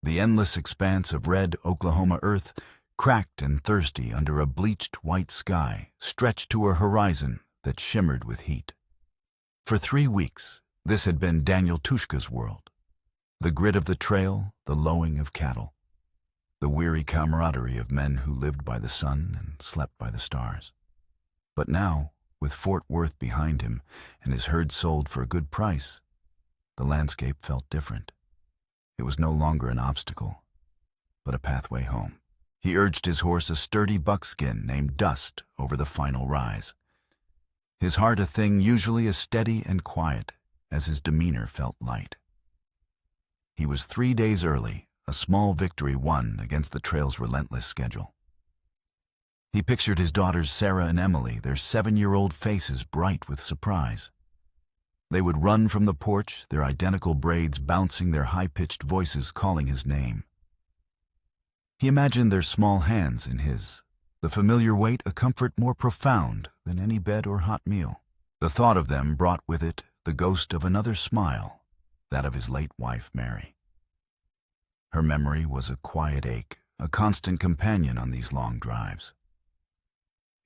The endless expanse of red Oklahoma earth, cracked and thirsty under a bleached white sky, stretched to a horizon that shimmered with heat. For 3 weeks, this had been Daniel Tushka's world. The grit of the trail, the lowing of cattle, the weary camaraderie of men who lived by the sun and slept by the stars. But now, with Fort Worth behind him and his herd sold for a good price, the landscape felt different. It was no longer an obstacle, but a pathway home. He urged his horse, a sturdy buckskin named Dust, over the final rise. His heart a thing usually as steady and quiet as his demeanor felt light. He was 3 days early, a small victory won against the trail's relentless schedule. He pictured his daughters Sarah and Emily, their 7-year-old faces bright with surprise. They would run from the porch, their identical braids bouncing, their high-pitched voices calling his name. He imagined their small hands in his, the familiar weight a comfort more profound than any bed or hot meal. The thought of them brought with it the ghost of another smile, that of his late wife, Mary. Her memory was a quiet ache, a constant companion on these long drives.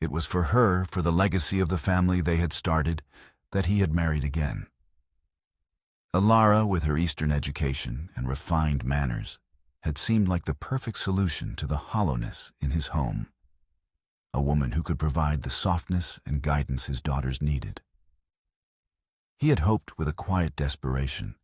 It was for her, for the legacy of the family they had started, that he had married again. Alara, with her Eastern education and refined manners, had seemed like the perfect solution to the hollowness in his home. A woman who could provide the softness and guidance his daughters needed. He had hoped with a quiet desperation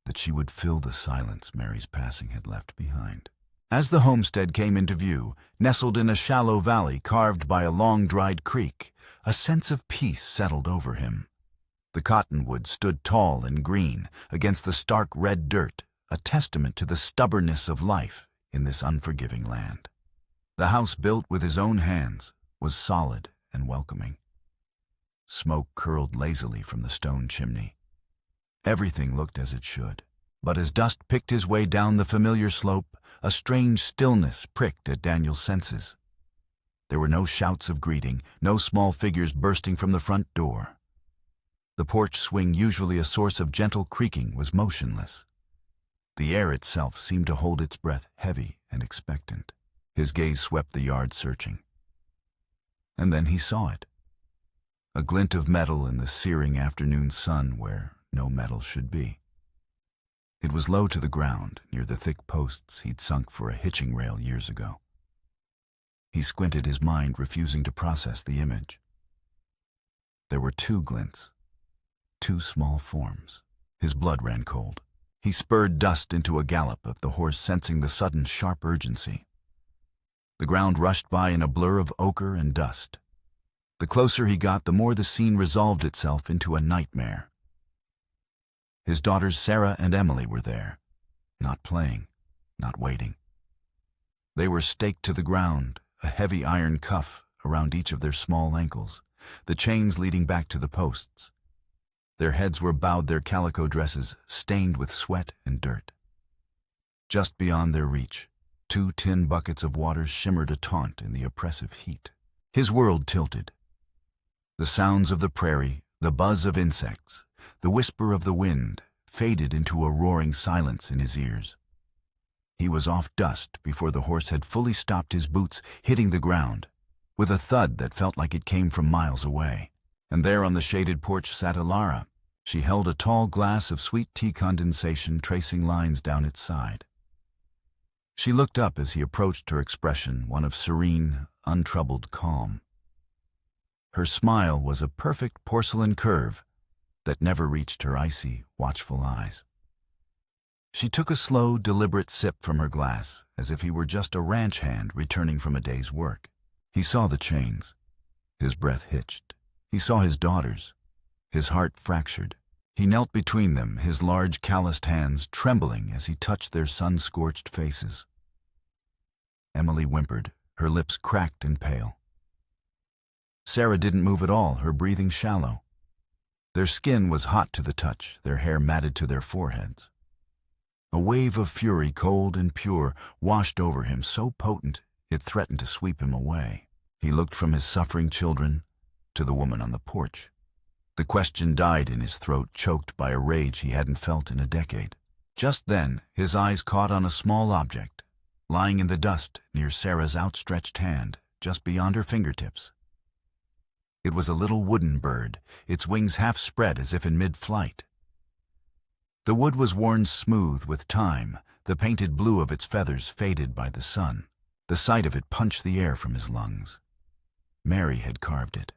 that she would fill the silence Mary's passing had left behind. As the homestead came into view, nestled in a shallow valley carved by a long-dried creek, a sense of peace settled over him. The cottonwood stood tall and green against the stark red dirt, a testament to the stubbornness of life in this unforgiving land. The house, built with his own hands, was solid and welcoming. Smoke curled lazily from the stone chimney. Everything looked as it should. But as Dust picked his way down the familiar slope, a strange stillness pricked at Daniel's senses. There were no shouts of greeting, no small figures bursting from the front door. The porch swing, usually a source of gentle creaking, was motionless. The air itself seemed to hold its breath heavy and expectant. His gaze swept the yard, searching. And then he saw it. A glint of metal in the searing afternoon sun where no metal should be. It was low to the ground, near the thick posts he'd sunk for a hitching rail years ago. He squinted, his mind refusing to process the image. There were 2 glints, 2 small forms. His blood ran cold. He spurred Dust into a gallop, of the horse sensing the sudden sharp urgency. The ground rushed by in a blur of ochre and dust. The closer he got, the more the scene resolved itself into a nightmare. His daughters Sarah and Emily were there, not playing, not waiting. They were staked to the ground, a heavy iron cuff around each of their small ankles, the chains leading back to the posts. Their heads were bowed, their calico dresses stained with sweat and dirt. Just beyond their reach, 2 tin buckets of water shimmered a taunt in the oppressive heat. His world tilted. The sounds of the prairie, the buzz of insects, the whisper of the wind faded into a roaring silence in his ears. He was off Dust before the horse had fully stopped, his boots hitting the ground, with a thud that felt like it came from miles away. And there on the shaded porch sat Alara. She held a tall glass of sweet tea, condensation tracing lines down its side. She looked up as he approached, her expression one of serene, untroubled calm. Her smile was a perfect porcelain curve that never reached her icy, watchful eyes. She took a slow, deliberate sip from her glass, as if he were just a ranch hand returning from a day's work. He saw the chains. His breath hitched. He saw his daughters. His heart fractured. He knelt between them, his large, calloused hands trembling as he touched their sun-scorched faces. Emily whimpered, her lips cracked and pale. Sarah didn't move at all, her breathing shallow. Their skin was hot to the touch, their hair matted to their foreheads. A wave of fury, cold and pure, washed over him, so potent it threatened to sweep him away. He looked from his suffering children to the woman on the porch. The question died in his throat, choked by a rage he hadn't felt in a decade. Just then, his eyes caught on a small object, lying in the dust near Sarah's outstretched hand, just beyond her fingertips. It was a little wooden bird, its wings half spread as if in mid-flight. The wood was worn smooth with time, the painted blue of its feathers faded by the sun. The sight of it punched the air from his lungs. Mary had carved it.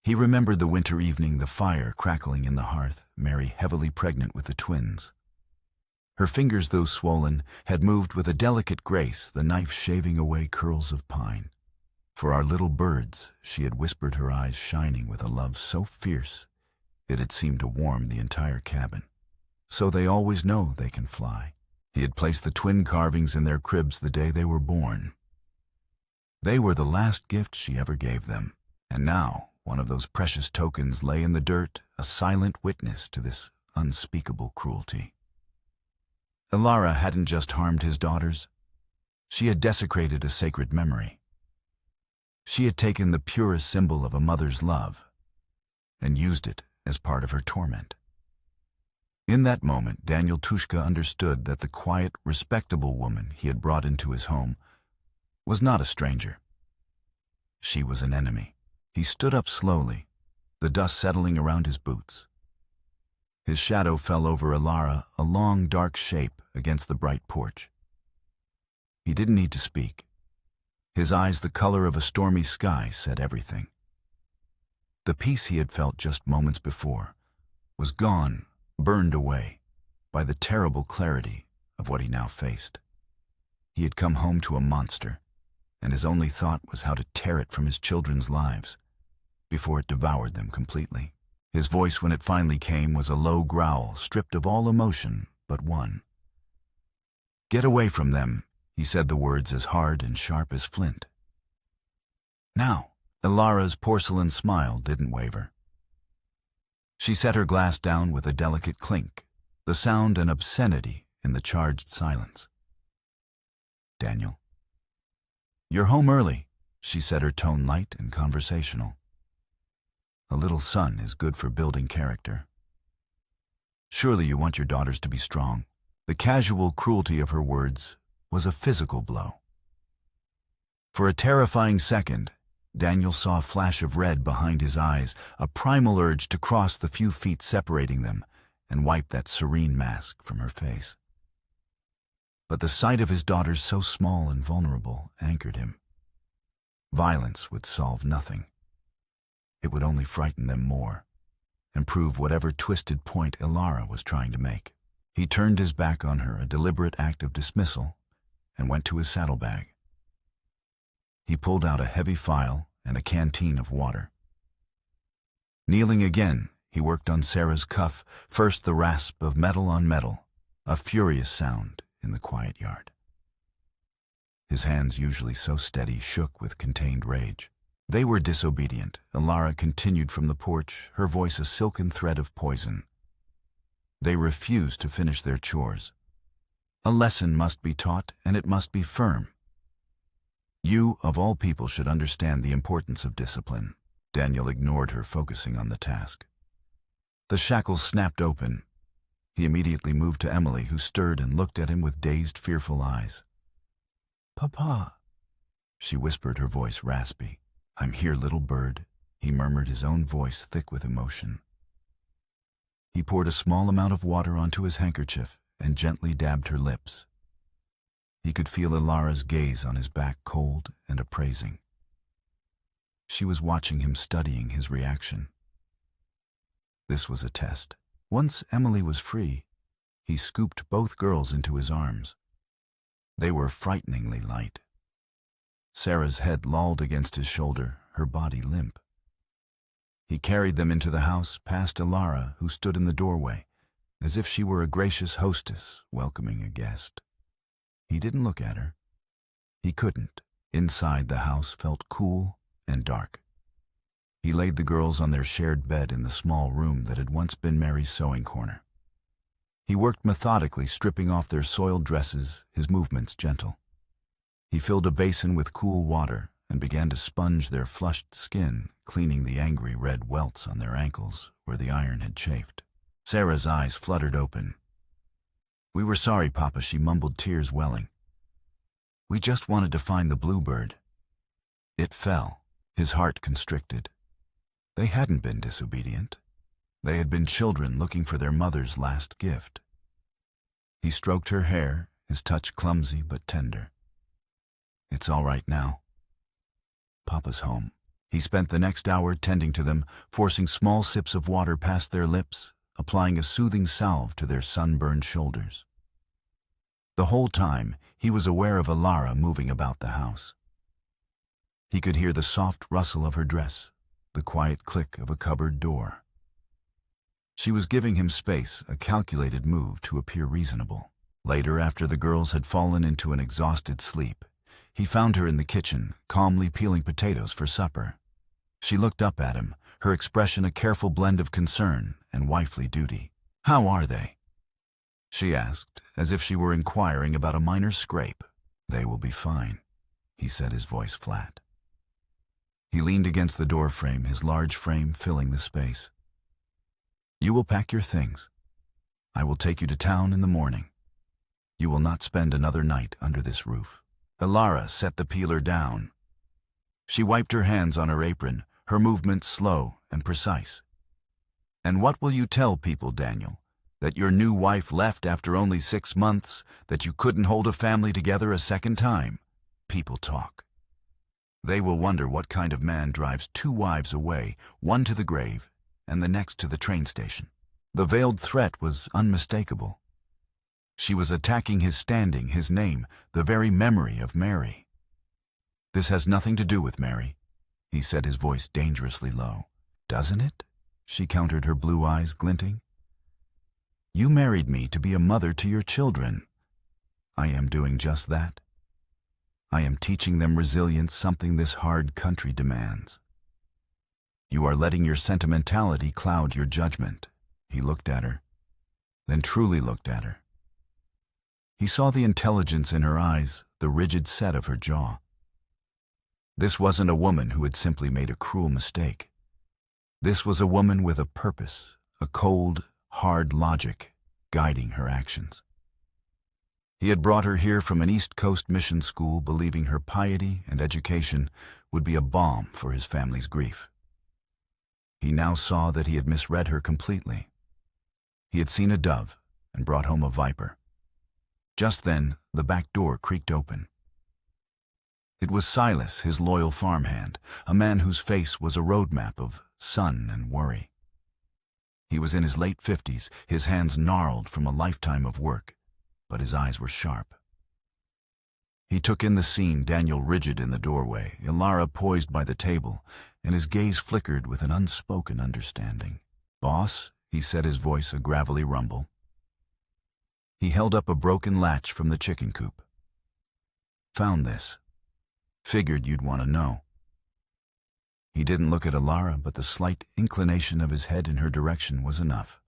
He remembered the winter evening, the fire crackling in the hearth, Mary heavily pregnant with the twins. Her fingers, though swollen, had moved with a delicate grace, the knife shaving away curls of pine. For our little birds, she had whispered, her eyes shining with a love so fierce it had seemed to warm the entire cabin. So they always know they can fly. He had placed the twin carvings in their cribs the day they were born. They were the last gift she ever gave them, and now one of those precious tokens lay in the dirt, a silent witness to this unspeakable cruelty. Elara hadn't just harmed his daughters. She had desecrated a sacred memory. She had taken the purest symbol of a mother's love and used it as part of her torment. In that moment, Daniel Tushka understood that the quiet, respectable woman he had brought into his home was not a stranger. She was an enemy. He stood up slowly, the dust settling around his boots. His shadow fell over Elara, a long, dark shape against the bright porch. He didn't need to speak. His eyes, the color of a stormy sky, said everything. The peace he had felt just moments before was gone, burned away by the terrible clarity of what he now faced. He had come home to a monster, and his only thought was how to tear it from his children's lives before it devoured them completely. His voice, when it finally came, was a low growl, stripped of all emotion but one. "Get away from them," he said, the words as hard and sharp as flint. Now, Elara's porcelain smile didn't waver. She set her glass down with a delicate clink, the sound an obscenity in the charged silence. "Daniel, you're home early," she said, her tone light and conversational. "A little sun is good for building character. Surely you want your daughters to be strong." The casual cruelty of her words was a physical blow. For a terrifying second, Daniel saw a flash of red behind his eyes, a primal urge to cross the few feet separating them and wipe that serene mask from her face. But the sight of his daughters, so small and vulnerable, anchored him. Violence would solve nothing. It would only frighten them more and prove whatever twisted point Elara was trying to make. He turned his back on her, a deliberate act of dismissal, and went to his saddlebag. He pulled out a heavy file and a canteen of water. Kneeling again, he worked on Sarah's cuff, first the rasp of metal on metal, a furious sound in the quiet yard. His hands, usually so steady, shook with contained rage. They were disobedient. Elara continued from the porch, her voice a silken thread of poison. They refused to finish their chores. A lesson must be taught, and it must be firm. You, of all people, should understand the importance of discipline. Daniel ignored her, focusing on the task. The shackles snapped open. He immediately moved to Emily, who stirred and looked at him with dazed, fearful eyes. "Papa," she whispered, her voice raspy. "I'm here, little bird," he murmured, his own voice thick with emotion. He poured a small amount of water onto his handkerchief and gently dabbed her lips. He could feel Elara's gaze on his back, cold and appraising. She was watching him, studying his reaction. This was a test. Once Emily was free, he scooped both girls into his arms. They were frighteningly light. Sarah's head lolled against his shoulder, her body limp. He carried them into the house, past Elara, who stood in the doorway, as if she were a gracious hostess welcoming a guest. He didn't look at her. He couldn't. Inside, the house felt cool and dark. He laid the girls on their shared bed in the small room that had once been Mary's sewing corner. He worked methodically, stripping off their soiled dresses, his movements gentle. He filled a basin with cool water and began to sponge their flushed skin, cleaning the angry red welts on their ankles where the iron had chafed. Sarah's eyes fluttered open. "We were sorry, Papa," she mumbled, tears welling. "We just wanted to find the bluebird." It fell, his heart constricted. They hadn't been disobedient. They had been children looking for their mother's last gift. He stroked her hair, his touch clumsy but tender. "It's all right now. Papa's home." He spent the next hour tending to them, forcing small sips of water past their lips, applying a soothing salve to their sunburned shoulders. The whole time, he was aware of Alara moving about the house. He could hear the soft rustle of her dress, the quiet click of a cupboard door. She was giving him space, a calculated move to appear reasonable. Later, after the girls had fallen into an exhausted sleep, he found her in the kitchen, calmly peeling potatoes for supper. She looked up at him, her expression a careful blend of concern and wifely duty. "How are they?" she asked, as if she were inquiring about a minor scrape. "They will be fine," he said, his voice flat. He leaned against the door frame, his large frame filling the space. "You will pack your things. I will take you to town in the morning. You will not spend another night under this roof." Alara set the peeler down. She wiped her hands on her apron, her movements slow and precise. "And what will you tell people, Daniel? That your new wife left after only 6 months? That you couldn't hold a family together a second time? People talk. They will wonder what kind of man drives 2 wives away, one to the grave and the next to the train station." The veiled threat was unmistakable. She was attacking his standing, his name, the very memory of Mary. "This has nothing to do with Mary," he said, his voice dangerously low. "Doesn't it?" she countered, her blue eyes glinting. "You married me to be a mother to your children. I am doing just that. I am teaching them resilience, something this hard country demands. You are letting your sentimentality cloud your judgment." He looked at her, then truly looked at her. He saw the intelligence in her eyes, the rigid set of her jaw. This wasn't a woman who had simply made a cruel mistake. This was a woman with a purpose, a cold, hard logic guiding her actions. He had brought her here from an East Coast mission school, believing her piety and education would be a balm for his family's grief. He now saw that he had misread her completely. He had seen a dove and brought home a viper. Just then, the back door creaked open. It was Silas, his loyal farmhand, a man whose face was a roadmap of sun and worry. He was in his late 50s, his hands gnarled from a lifetime of work, but his eyes were sharp. He took in the scene, Daniel rigid in the doorway, Alara poised by the table, and his gaze flickered with an unspoken understanding. "Boss," he said, his voice a gravelly rumble. He held up a broken latch from the chicken coop. "Found this. Figured you'd want to know." He didn't look at Alara, but the slight inclination of his head in her direction was enough.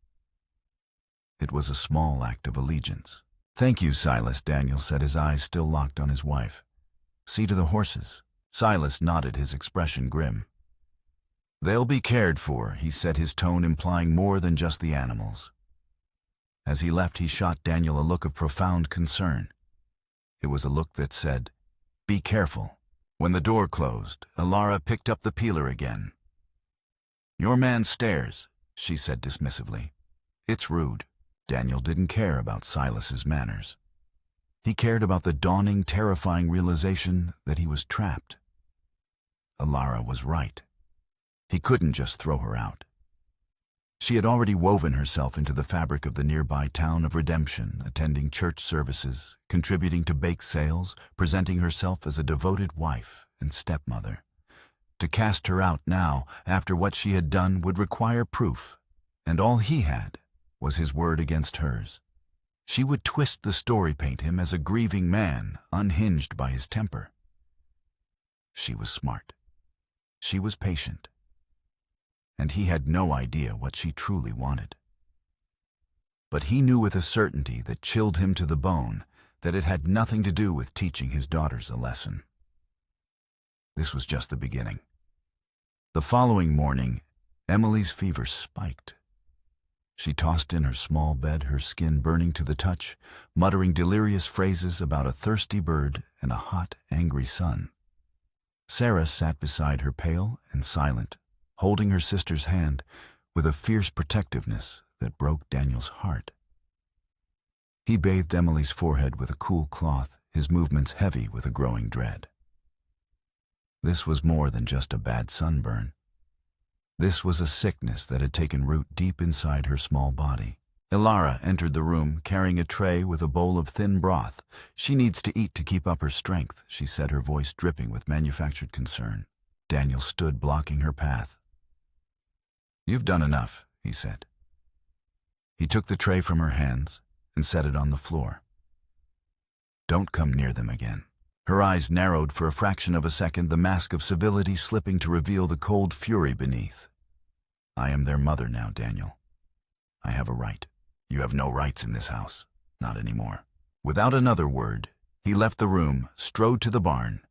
It was a small act of allegiance. "Thank you, Silas," Daniel said, his eyes still locked on his wife. "See to the horses." Silas nodded, his expression grim. "They'll be cared for," he said, his tone implying more than just the animals. As he left, he shot Daniel a look of profound concern. It was a look that said, "Be careful." When the door closed, Alara picked up the peeler again. "Your man stares," she said dismissively. "It's rude." Daniel didn't care about Silas's manners. He cared about the dawning, terrifying realization that he was trapped. Alara was right. He couldn't just throw her out. She had already woven herself into the fabric of the nearby town of redemption, attending church services, contributing to bake sales, presenting herself as a devoted wife and stepmother. To cast her out now, after what she had done, would require proof, and all he had was his word against hers. She would twist the story, paint him as a grieving man, unhinged by his temper. She was smart. She was patient. And he had no idea what she truly wanted. But he knew with a certainty that chilled him to the bone that it had nothing to do with teaching his daughters a lesson. This was just the beginning. The following morning, Emily's fever spiked. She tossed in her small bed, her skin burning to the touch, muttering delirious phrases about a thirsty bird and a hot, angry sun. Sarah sat beside her, pale and silent, holding her sister's hand with a fierce protectiveness that broke Daniel's heart. He bathed Emily's forehead with a cool cloth, his movements heavy with a growing dread. This was more than just a bad sunburn. This was a sickness that had taken root deep inside her small body. Ilara entered the room, carrying a tray with a bowl of thin broth. "She needs to eat to keep up her strength," she said, her voice dripping with manufactured concern. Daniel stood blocking her path. "You've done enough," he said. He took the tray from her hands and set it on the floor. "Don't come near them again." Her eyes narrowed for a fraction of a second, the mask of civility slipping to reveal the cold fury beneath. "I am their mother now, Daniel. I have a right. You have no rights in this house. Not anymore." Without another word, he left the room, strode to the barn,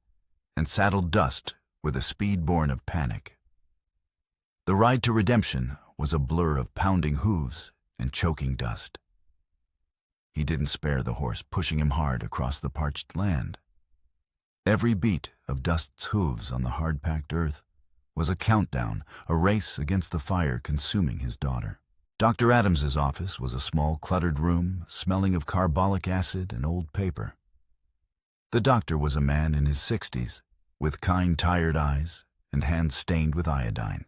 and saddled Dust with a speed born of panic. The ride to redemption was a blur of pounding hooves and choking dust. He didn't spare the horse, pushing him hard across the parched land. Every beat of Dust's hooves on the hard-packed earth was a countdown, a race against the fire consuming his daughter. Dr. Adams's office was a small, cluttered room, smelling of carbolic acid and old paper. The doctor was a man in his 60s, with kind, tired eyes and hands stained with iodine.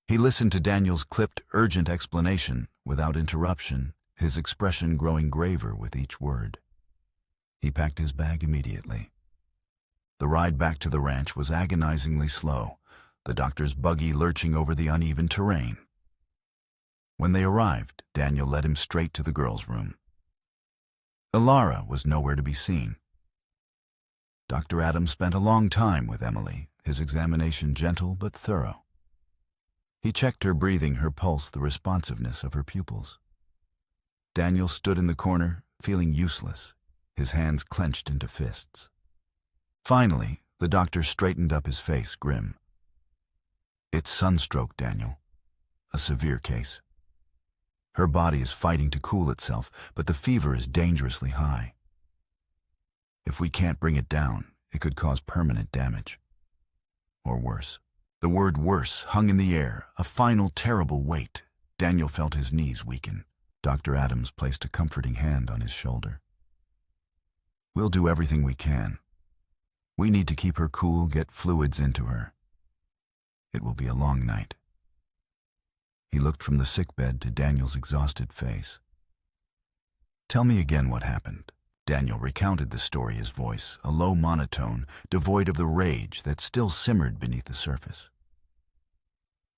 He listened to Daniel's clipped, urgent explanation without interruption, his expression growing graver with each word. He packed his bag immediately. The ride back to the ranch was agonizingly slow, the doctor's buggy lurching over the uneven terrain. When they arrived, Daniel led him straight to the girls' room. Ilara was nowhere to be seen. Dr. Adams spent a long time with Emily, his examination gentle but thorough. He checked her breathing, her pulse, the responsiveness of her pupils. Daniel stood in the corner, feeling useless, his hands clenched into fists. Finally, the doctor straightened up his face, grim. "It's sunstroke, Daniel. A severe case. Her body is fighting to cool itself, but the fever is dangerously high. If we can't bring it down, it could cause permanent damage. Or worse." The word worse hung in the air, a final terrible weight. Daniel felt his knees weaken. Dr. Adams placed a comforting hand on his shoulder. "We'll do everything we can. We need to keep her cool, get fluids into her. It will be a long night." He looked from the sickbed to Daniel's exhausted face. "Tell me again what happened." Daniel recounted the story, his voice, a low monotone, devoid of the rage that still simmered beneath the surface.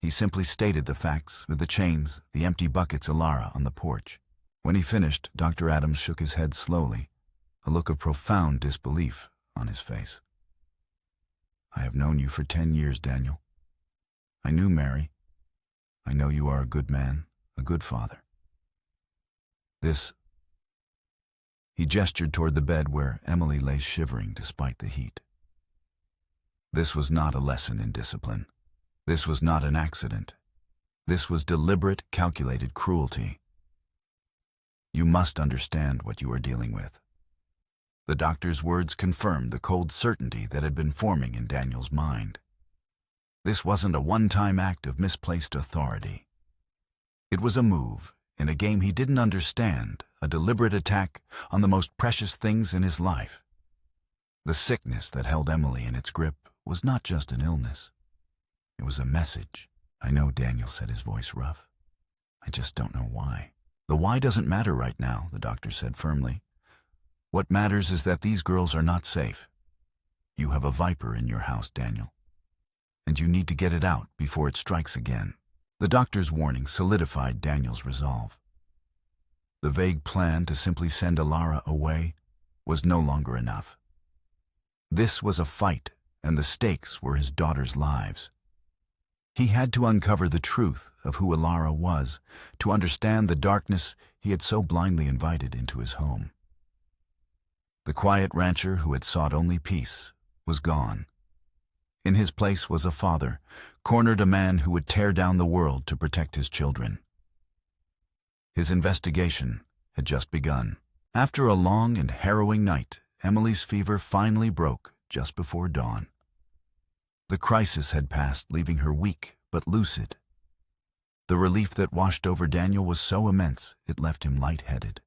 He simply stated the facts, with the chains, the empty buckets, Ilara on the porch. When he finished, Dr. Adams shook his head slowly, a look of profound disbelief on his face. "I have known you for 10 years, Daniel. I knew Mary. I know you are a good man, a good father. This..." He gestured toward the bed where Emily lay shivering despite the heat. "This was not a lesson in discipline. This was not an accident. This was deliberate, calculated cruelty. You must understand what you are dealing with." The doctor's words confirmed the cold certainty that had been forming in Daniel's mind. This wasn't a one-time act of misplaced authority. It was a move, in a game he didn't understand, a deliberate attack on the most precious things in his life. The sickness that held Emily in its grip was not just an illness. It was a message. "I know," Daniel said, his voice rough. "I just don't know why." "The why doesn't matter right now," the doctor said firmly. "What matters is that these girls are not safe. You have a viper in your house, Daniel, and you need to get it out before it strikes again." The doctor's warning solidified Daniel's resolve. The vague plan to simply send Ilara away was no longer enough. This was a fight, and the stakes were his daughter's lives. He had to uncover the truth of who Ilara was, to understand the darkness he had so blindly invited into his home. The quiet rancher who had sought only peace was gone. In his place was a father, cornered, a man who would tear down the world to protect his children. His investigation had just begun. After a long and harrowing night, Emily's fever finally broke just before dawn. The crisis had passed, leaving her weak but lucid. The relief that washed over Daniel was so immense it left him lightheaded.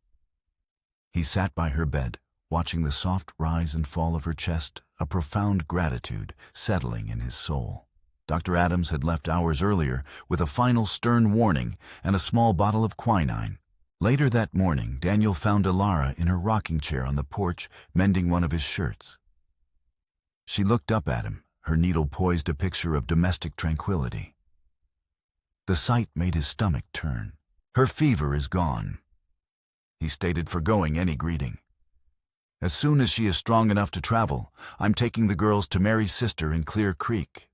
He sat by her bed, watching the soft rise and fall of her chest, a profound gratitude settling in his soul. Dr. Adams had left hours earlier with a final stern warning and a small bottle of quinine. Later that morning, Daniel found Alara in her rocking chair on the porch, mending one of his shirts. She looked up at him, her needle poised, a picture of domestic tranquility. The sight made his stomach turn. "Her fever is gone," he stated, forgoing any greeting. "As soon as she is strong enough to travel, I'm taking the girls to Mary's sister in Clear Creek.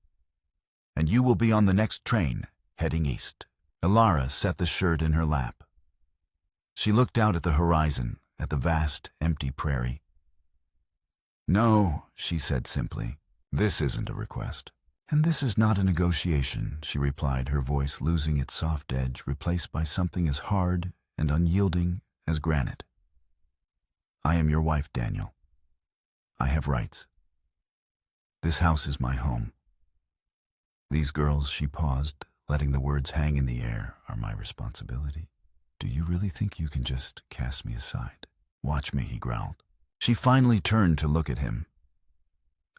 And you will be on the next train, heading east." Alara set the shirt in her lap. She looked out at the horizon, at the vast, empty prairie. "No," she said simply, "this isn't a request." "And this is not a negotiation," she replied, her voice losing its soft edge, replaced by something as hard and unyielding as granite. "I am your wife, Daniel. I have rights. This house is my home. These girls," she paused, letting the words hang in the air, "are my responsibility. Do you really think you can just cast me aside?" "Watch me," he growled. She finally turned to look at him,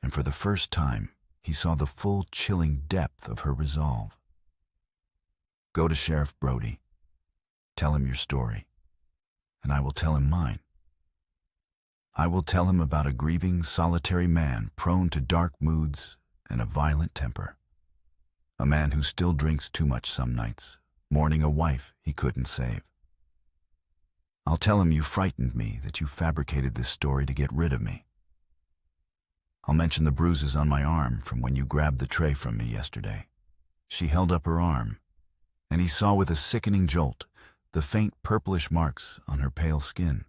and for the first time, he saw the full, chilling depth of her resolve. "Go to Sheriff Brody. Tell him your story, and I will tell him mine. I will tell him about a grieving, solitary man prone to dark moods and a violent temper. A man who still drinks too much some nights, mourning a wife he couldn't save. I'll tell him you frightened me, that you fabricated this story to get rid of me. I'll mention the bruises on my arm from when you grabbed the tray from me yesterday." She held up her arm, and he saw with a sickening jolt the faint purplish marks on her pale skin.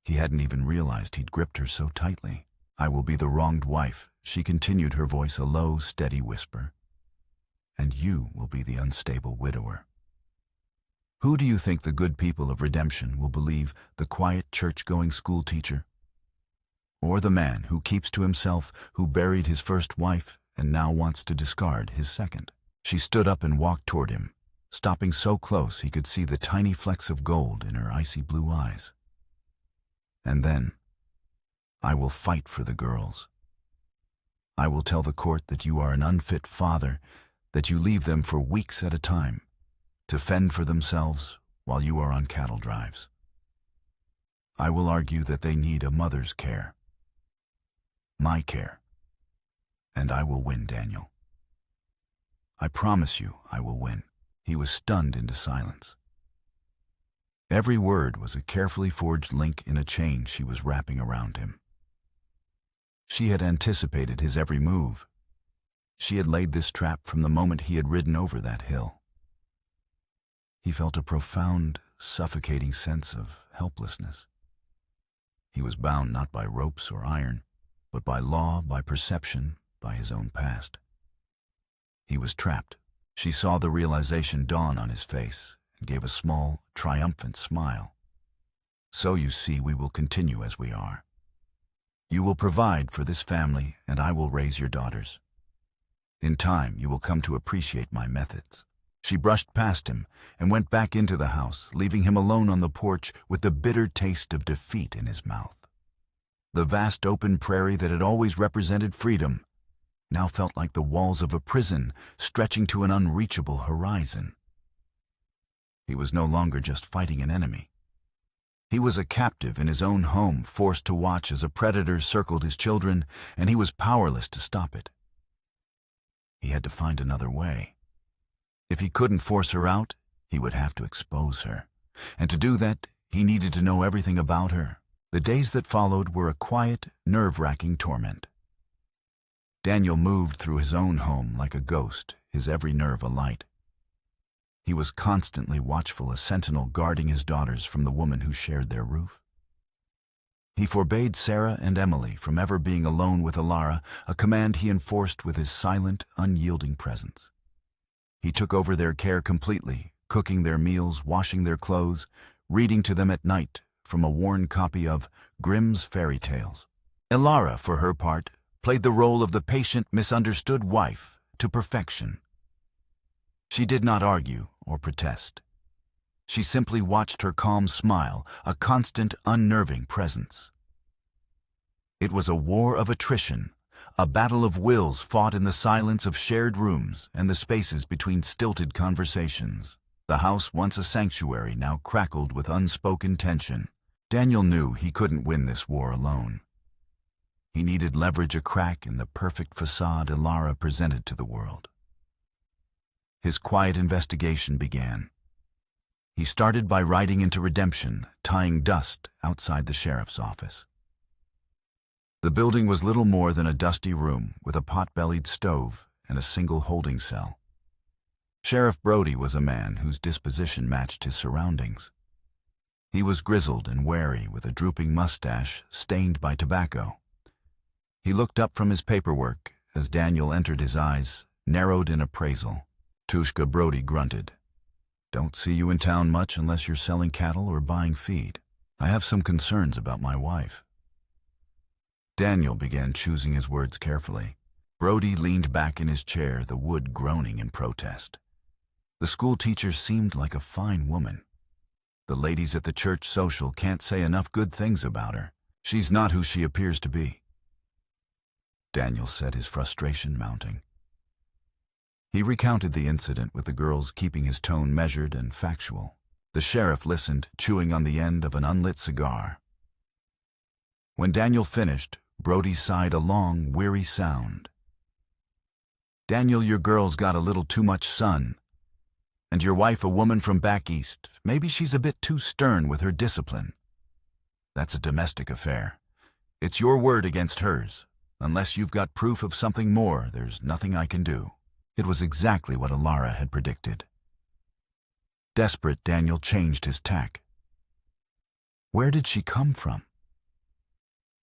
He hadn't even realized he'd gripped her so tightly. "I will be the wronged wife," she continued, her voice a low, steady whisper. "And you will be the unstable widower. Who do you think the good people of redemption will believe, the quiet church-going schoolteacher? Or the man who keeps to himself, who buried his first wife and now wants to discard his second?" She stood up and walked toward him, stopping so close he could see the tiny flecks of gold in her icy blue eyes. "And then, I will fight for the girls. I will tell the court that you are an unfit father, that you leave them for weeks at a time, to fend for themselves while you are on cattle drives. I will argue that they need a mother's care. My care. And I will win, Daniel. I promise you I will win." He was stunned into silence. Every word was a carefully forged link in a chain she was wrapping around him. She had anticipated his every move. She had laid this trap from the moment he had ridden over that hill. He felt a profound, suffocating sense of helplessness. He was bound not by ropes or iron, but by law, by perception, by his own past. He was trapped. She saw the realization dawn on his face and gave a small, triumphant smile. "So you see, we will continue as we are. You will provide for this family, and I will raise your daughters. In time, you will come to appreciate my methods." She brushed past him and went back into the house, leaving him alone on the porch with the bitter taste of defeat in his mouth. The vast open prairie that had always represented freedom now felt like the walls of a prison stretching to an unreachable horizon. He was no longer just fighting an enemy. He was a captive in his own home, forced to watch as a predator circled his children, and he was powerless to stop it. He had to find another way. If he couldn't force her out, he would have to expose her. And to do that, he needed to know everything about her. The days that followed were a quiet, nerve-wracking torment. Daniel moved through his own home like a ghost, his every nerve alight. He was constantly watchful, a sentinel guarding his daughters from the woman who shared their roof. He forbade Sarah and Emily from ever being alone with Alara, a command he enforced with his silent, unyielding presence. He took over their care completely, cooking their meals, washing their clothes, reading to them at night from a worn copy of Grimm's Fairy Tales. Ilara, for her part, played the role of the patient, misunderstood wife to perfection. She did not argue or protest. She simply watched her calm smile, a constant, unnerving presence. It was a war of attrition, a battle of wills fought in the silence of shared rooms and the spaces between stilted conversations. The house, once a sanctuary, now crackled with unspoken tension. Daniel knew he couldn't win this war alone. He needed leverage, a crack in the perfect facade Ilara presented to the world. His quiet investigation began. He started by riding into Redemption, tying dust outside the sheriff's office. The building was little more than a dusty room with a pot-bellied stove and a single holding cell. Sheriff Brody was a man whose disposition matched his surroundings. He was grizzled and wary, with a drooping mustache stained by tobacco. He looked up from his paperwork as Daniel entered, his eyes narrowed in appraisal. Tushka, Brody grunted. "Don't see you in town much unless you're selling cattle or buying feed. I have some concerns about my wife." Daniel began choosing his words carefully. Brody leaned back in his chair, the wood groaning in protest. The school teacher seemed like a fine woman. The ladies at the church social can't say enough good things about her. She's not who she appears to be. Daniel said, his frustration mounting. He recounted the incident with the girls, keeping his tone measured and factual. The sheriff listened, chewing on the end of an unlit cigar. When Daniel finished, Brody sighed a long, weary sound. "Daniel, your girl's got a little too much sun. And your wife a woman from back east. Maybe she's a bit too stern with her discipline. That's a domestic affair. It's your word against hers. Unless you've got proof of something more, there's nothing I can do." It was exactly what Ilara had predicted. Desperate, Daniel changed his tack. "Where did she come from?"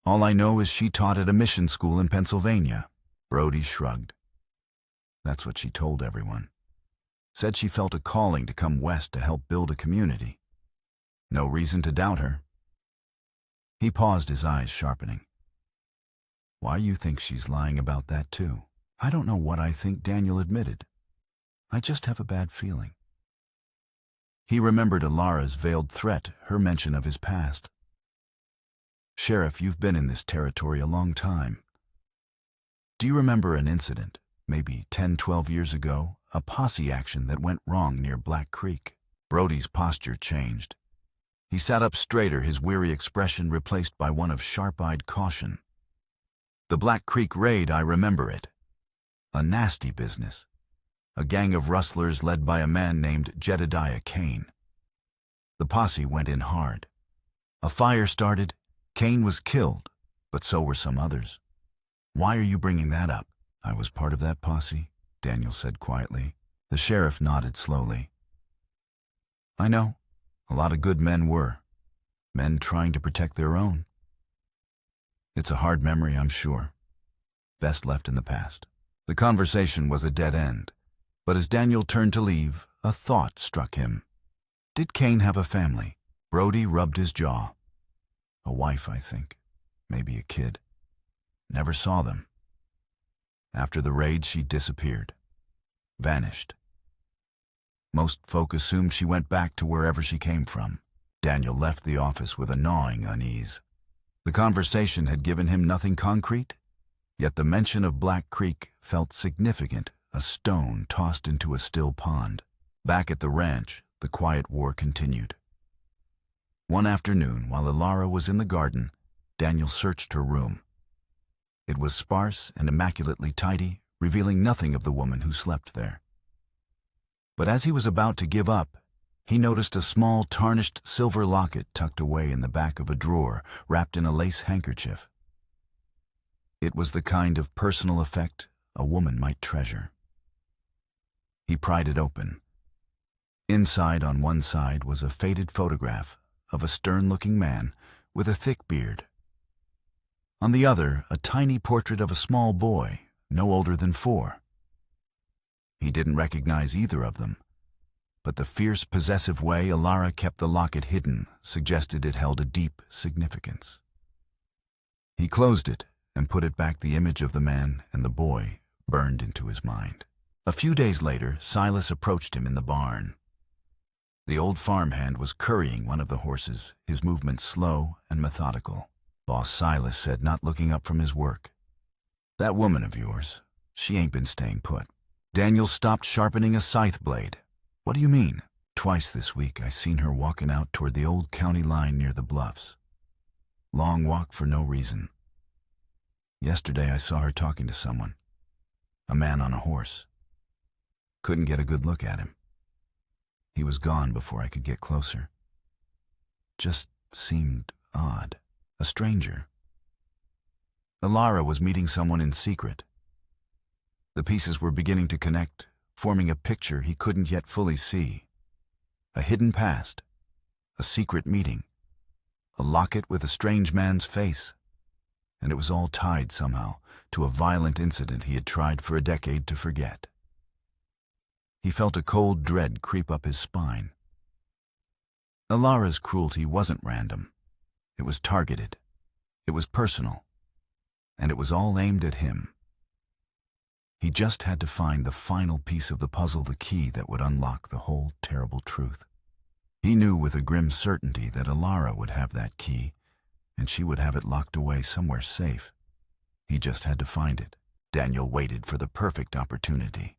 "All I know is she taught at a mission school in Pennsylvania." Brody shrugged. "That's what she told everyone. Said she felt a calling to come west to help build a community. No reason to doubt her." He paused, his eyes sharpening. "Why you think she's lying about that too?" "I don't know what I think," Daniel admitted. "I just have a bad feeling." He remembered Ilara's veiled threat, her mention of his past. "Sheriff, you've been in this territory a long time. Do you remember an incident, maybe 10, 12 years ago, a posse action that went wrong near Black Creek?" Brody's posture changed. He sat up straighter, his weary expression replaced by one of sharp-eyed caution. "The Black Creek raid, I remember it. A nasty business. A gang of rustlers led by a man named Jedediah Kane. The posse went in hard. A fire started. Kane was killed, but so were some others." "Why are you bringing that up?" "I was part of that posse," Daniel said quietly. The sheriff nodded slowly. "I know. A lot of good men were. Men trying to protect their own. It's a hard memory, I'm sure. Best left in the past." The conversation was a dead end, but as Daniel turned to leave, a thought struck him. Did Kane have a family? Brody rubbed his jaw. "A wife, I think. Maybe a kid. Never saw them. After the raid, she disappeared. Vanished. Most folk assumed she went back to wherever she came from." Daniel left the office with a gnawing unease. The conversation had given him nothing concrete, yet the mention of Black Creek felt significant, a stone tossed into a still pond. Back at the ranch, the quiet war continued. One afternoon, while Ilara was in the garden, Daniel searched her room. It was sparse and immaculately tidy, revealing nothing of the woman who slept there. But as he was about to give up, he noticed a small, tarnished silver locket tucked away in the back of a drawer, wrapped in a lace handkerchief. It was the kind of personal effect a woman might treasure. He pried it open. Inside, on one side, was a faded photograph of a stern-looking man with a thick beard. On the other, a tiny portrait of a small boy, no older than 4. He didn't recognize either of them, but the fierce, possessive way Alara kept the locket hidden suggested it held a deep significance. He closed it and put it back. The image of the man and the boy burned into his mind. A few days later, Silas approached him in the barn. The old farmhand was currying one of the horses, his movements slow and methodical. Boss Silas said, not looking up from his work, "That woman of yours, she ain't been staying put." Daniel stopped sharpening a scythe blade. "What do you mean?" "Twice this week I seen her walking out toward the old county line near the bluffs. Long walk for no reason. Yesterday I saw her talking to someone, a man on a horse. Couldn't get a good look at him. He was gone before I could get closer. Just seemed odd. A stranger. Alara was meeting someone in secret. The pieces were beginning to connect, forming a picture he couldn't yet fully see. A hidden past, a secret meeting, a locket with a strange man's face, and it was all tied somehow to a violent incident he had tried for a decade to forget. He felt a cold dread creep up his spine. Alara's cruelty wasn't random. It was targeted. It was personal. And it was all aimed at him. He just had to find the final piece of the puzzle, the key that would unlock the whole terrible truth. He knew with a grim certainty that Alara would have that key, and she would have it locked away somewhere safe. He just had to find it. Daniel waited for the perfect opportunity.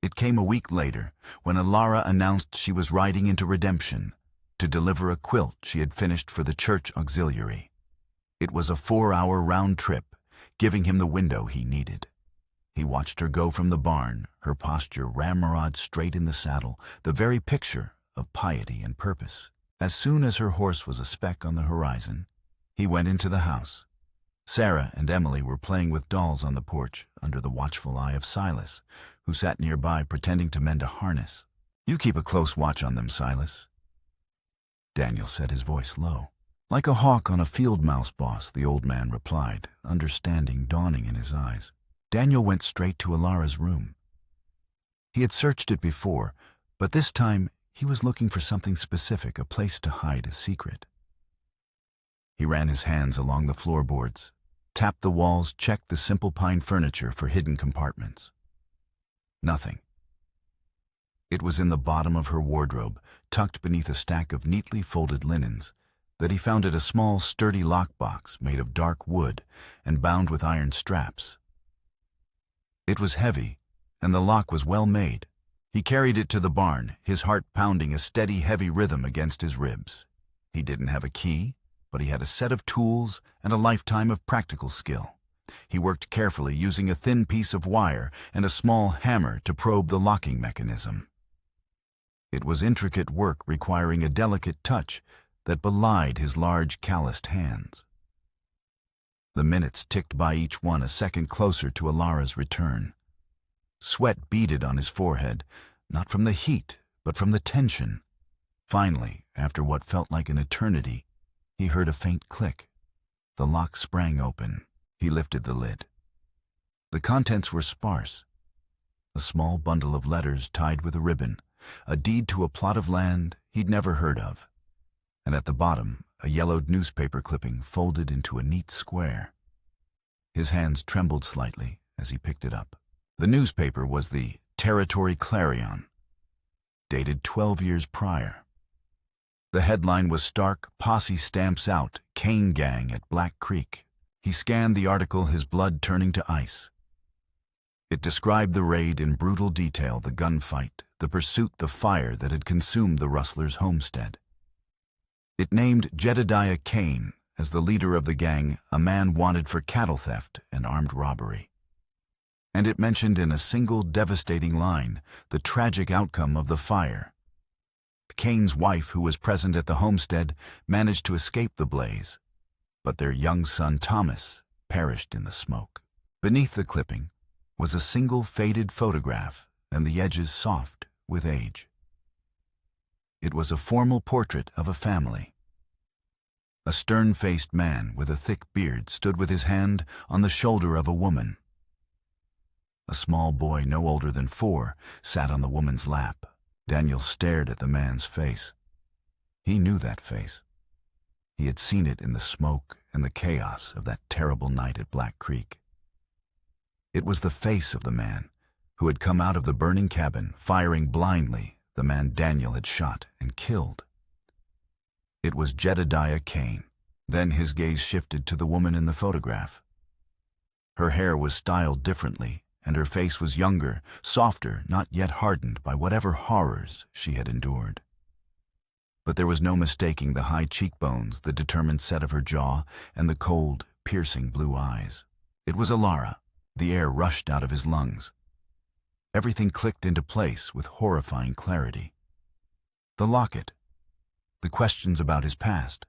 It came a week later, when Alara announced she was riding into Redemption to deliver a quilt she had finished for the church auxiliary. It was a 4-hour round trip, giving him the window he needed. He watched her go from the barn, her posture ramrod straight in the saddle, the very picture of piety and purpose. As soon as her horse was a speck on the horizon, he went into the house. Sarah and Emily were playing with dolls on the porch under the watchful eye of Silas, who sat nearby pretending to mend a harness. "You keep a close watch on them, Silas." Daniel said, his voice low. "Like a hawk on a field mouse, boss," the old man replied, understanding dawning in his eyes. Daniel went straight to Alara's room. He had searched it before, but this time he was looking for something specific, a place to hide a secret. He ran his hands along the floorboards, tapped the walls, checked the simple pine furniture for hidden compartments. Nothing. It was in the bottom of her wardrobe, tucked beneath a stack of neatly folded linens, that he found it a small, sturdy lockbox made of dark wood and bound with iron straps. It was heavy, and the lock was well made. He carried it to the barn, his heart pounding a steady, heavy rhythm against his ribs. He didn't have a key, but he had a set of tools and a lifetime of practical skill. He worked carefully, using a thin piece of wire and a small hammer to probe the locking mechanism. It was intricate work requiring a delicate touch that belied his large, calloused hands. The minutes ticked by, each one a second closer to Alara's return. Sweat beaded on his forehead, not from the heat, but from the tension. Finally, after what felt like an eternity, he heard a faint click. The lock sprang open. He lifted the lid. The contents were sparse. A small bundle of letters tied with a ribbon, a deed to a plot of land he'd never heard of, and at the bottom, a yellowed newspaper clipping folded into a neat square. His hands trembled slightly as he picked it up. The newspaper was the Territory Clarion, dated 12 years prior. The headline was stark: "Posse stamps out, Cane Gang at Black Creek." He scanned the article, his blood turning to ice. It described the raid in brutal detail, the gunfight, the pursuit, the fire that had consumed the rustlers' homestead. It named Jedediah Kane as the leader of the gang, a man wanted for cattle theft and armed robbery. And it mentioned in a single devastating line the tragic outcome of the fire. Kane's wife, who was present at the homestead, managed to escape the blaze, but their young son Thomas perished in the smoke. Beneath the clipping was a single faded photograph, and the edges soft with age. It was a formal portrait of a family. A stern-faced man with a thick beard stood with his hand on the shoulder of a woman. A small boy, no older than 4, sat on the woman's lap. Daniel stared at the man's face. He knew that face. He had seen it in the smoke and the chaos of that terrible night at Black Creek. It was the face of the man who had come out of the burning cabin, firing blindly the man Daniel had shot and killed. It was Jedediah Kane. Then his gaze shifted to the woman in the photograph. Her hair was styled differently, and her face was younger, softer, not yet hardened by whatever horrors she had endured. But there was no mistaking the high cheekbones, the determined set of her jaw, and the cold, piercing blue eyes. It was Alara. The air rushed out of his lungs. Everything clicked into place with horrifying clarity. The locket, the questions about his past,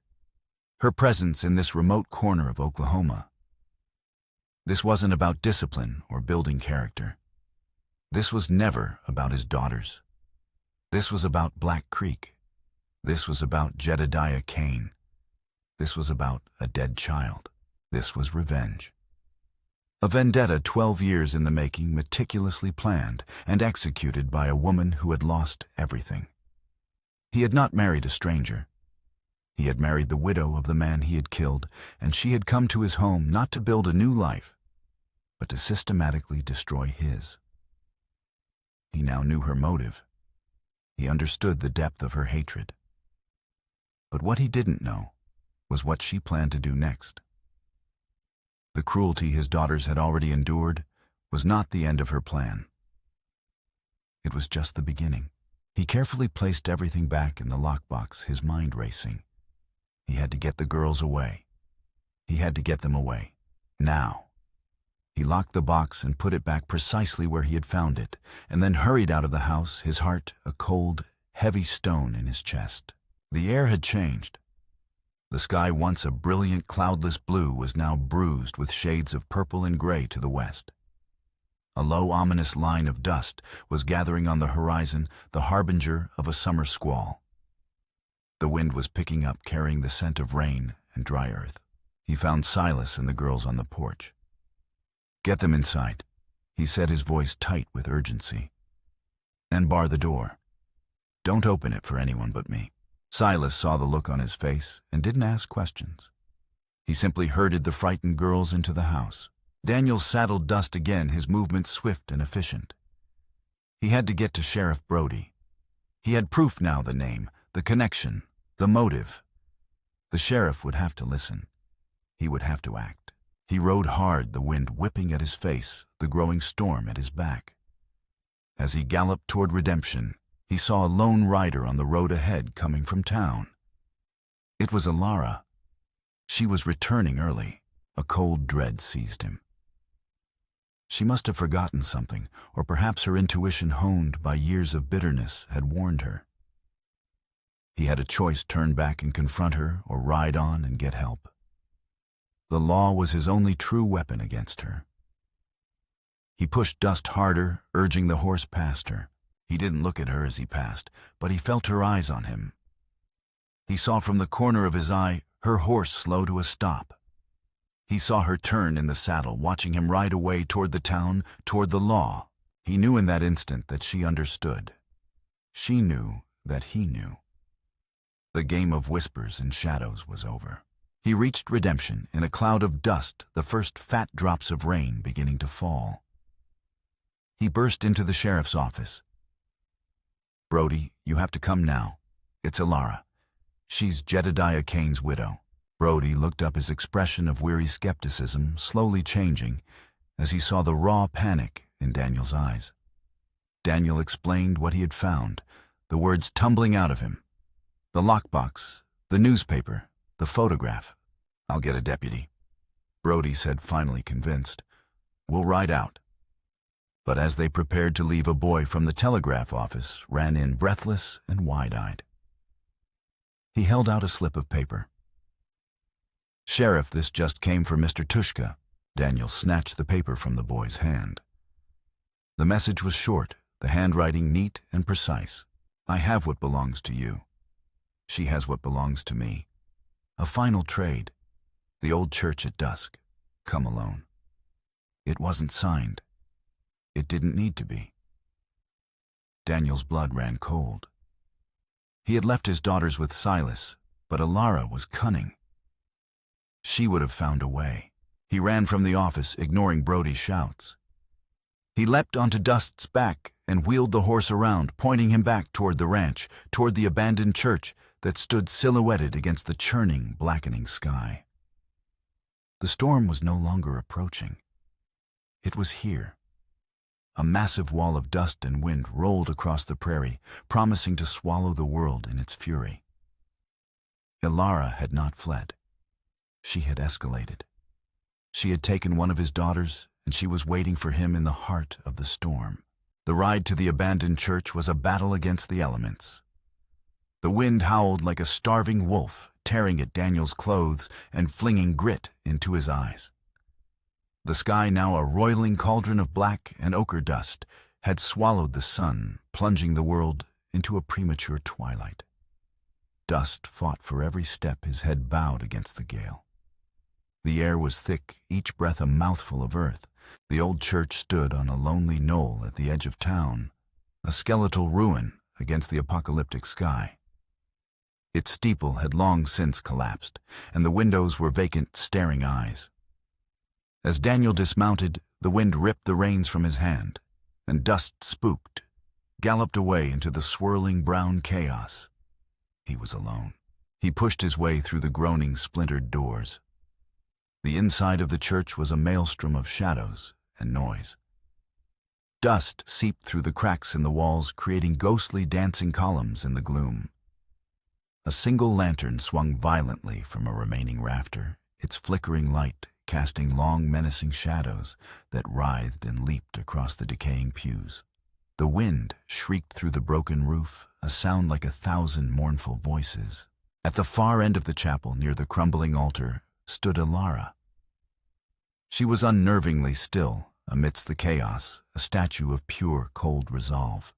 her presence in this remote corner of Oklahoma. This wasn't about discipline or building character. This was never about his daughters. This was about Black Creek. This was about Jedediah Kane. This was about a dead child. This was revenge. A vendetta 12 years in the making, meticulously planned and executed by a woman who had lost everything. He had not married a stranger. He had married the widow of the man he had killed, and she had come to his home not to build a new life, but to systematically destroy his. He now knew her motive. He understood the depth of her hatred. But what he didn't know was what she planned to do next. The cruelty his daughters had already endured was not the end of her plan. It was just the beginning. He carefully placed everything back in the lockbox, his mind racing. He had to get the girls away. He had to get them away. Now. He locked the box and put it back precisely where he had found it, and then hurried out of the house, his heart a cold, heavy stone in his chest. The air had changed. The sky, once a brilliant cloudless blue, was now bruised with shades of purple and gray to the west. A low, ominous line of dust was gathering on the horizon, the harbinger of a summer squall. The wind was picking up, carrying the scent of rain and dry earth. He found Silas and the girls on the porch. "Get them inside," he said, his voice tight with urgency. "And bar the door. Don't open it for anyone but me." Silas saw the look on his face and didn't ask questions. He simply herded the frightened girls into the house. Daniel saddled Dust again, his movements swift and efficient. He had to get to Sheriff Brody. He had proof now, the name, the connection, the motive. The sheriff would have to listen. He would have to act. He rode hard, the wind whipping at his face, the growing storm at his back. As he galloped toward redemption, he saw a lone rider on the road ahead coming from town. It was Alara. She was returning early. A cold dread seized him. She must have forgotten something, or perhaps her intuition, honed by years of bitterness, had warned her. He had a choice: turn back and confront her, or ride on and get help. The law was his only true weapon against her. He pushed Dust harder, urging the horse past her. He didn't look at her as he passed, but he felt her eyes on him. He saw from the corner of his eye her horse slow to a stop. He saw her turn in the saddle, watching him ride away toward the town, toward the law. He knew in that instant that she understood. She knew that he knew. The game of whispers and shadows was over. He reached redemption in a cloud of dust, the first fat drops of rain beginning to fall. He burst into the sheriff's office. "Brody, you have to come now. It's Alara. She's Jedediah Kane's widow." Brody looked up, his expression of weary skepticism slowly changing as he saw the raw panic in Daniel's eyes. Daniel explained what he had found, the words tumbling out of him. The lockbox, the newspaper, the photograph. "I'll get a deputy," Brody said, finally convinced. "We'll ride out." But as they prepared to leave, a boy from the telegraph office ran in, breathless and wide-eyed. He held out a slip of paper. "Sheriff, this just came for Mr. Tushka." Daniel snatched the paper from the boy's hand. The message was short, the handwriting neat and precise. "I have what belongs to you. She has what belongs to me. A final trade. The old church at dusk. Come alone." It wasn't signed. It didn't need to be. Daniel's blood ran cold. He had left his daughters with Silas, but Alara was cunning. She would have found a way. He ran from the office, ignoring Brody's shouts. He leapt onto Dust's back and wheeled the horse around, pointing him back toward the ranch, toward the abandoned church that stood silhouetted against the churning, blackening sky. The storm was no longer approaching. It was here. A massive wall of dust and wind rolled across the prairie, promising to swallow the world in its fury. Alara had not fled. She had escalated. She had taken one of his daughters, and she was waiting for him in the heart of the storm. The ride to the abandoned church was a battle against the elements. The wind howled like a starving wolf, tearing at Daniel's clothes and flinging grit into his eyes. The sky, now a roiling cauldron of black and ochre dust, had swallowed the sun, plunging the world into a premature twilight. Dust fought for every step his head bowed against the gale. The air was thick, each breath a mouthful of earth. The old church stood on a lonely knoll at the edge of town, a skeletal ruin against the apocalyptic sky. Its steeple had long since collapsed, and the windows were vacant, staring eyes. As Daniel dismounted, the wind ripped the reins from his hand, and Dust, spooked, galloped away into the swirling brown chaos. He was alone. He pushed his way through the groaning, splintered doors. The inside of the church was a maelstrom of shadows and noise. Dust seeped through the cracks in the walls, creating ghostly dancing columns in the gloom. A single lantern swung violently from a remaining rafter, its flickering light casting long, menacing shadows that writhed and leaped across the decaying pews. The wind shrieked through the broken roof, a sound like 1,000 mournful voices. At the far end of the chapel, near the crumbling altar, stood Alara. She was unnervingly still amidst the chaos, a statue of pure, cold resolve.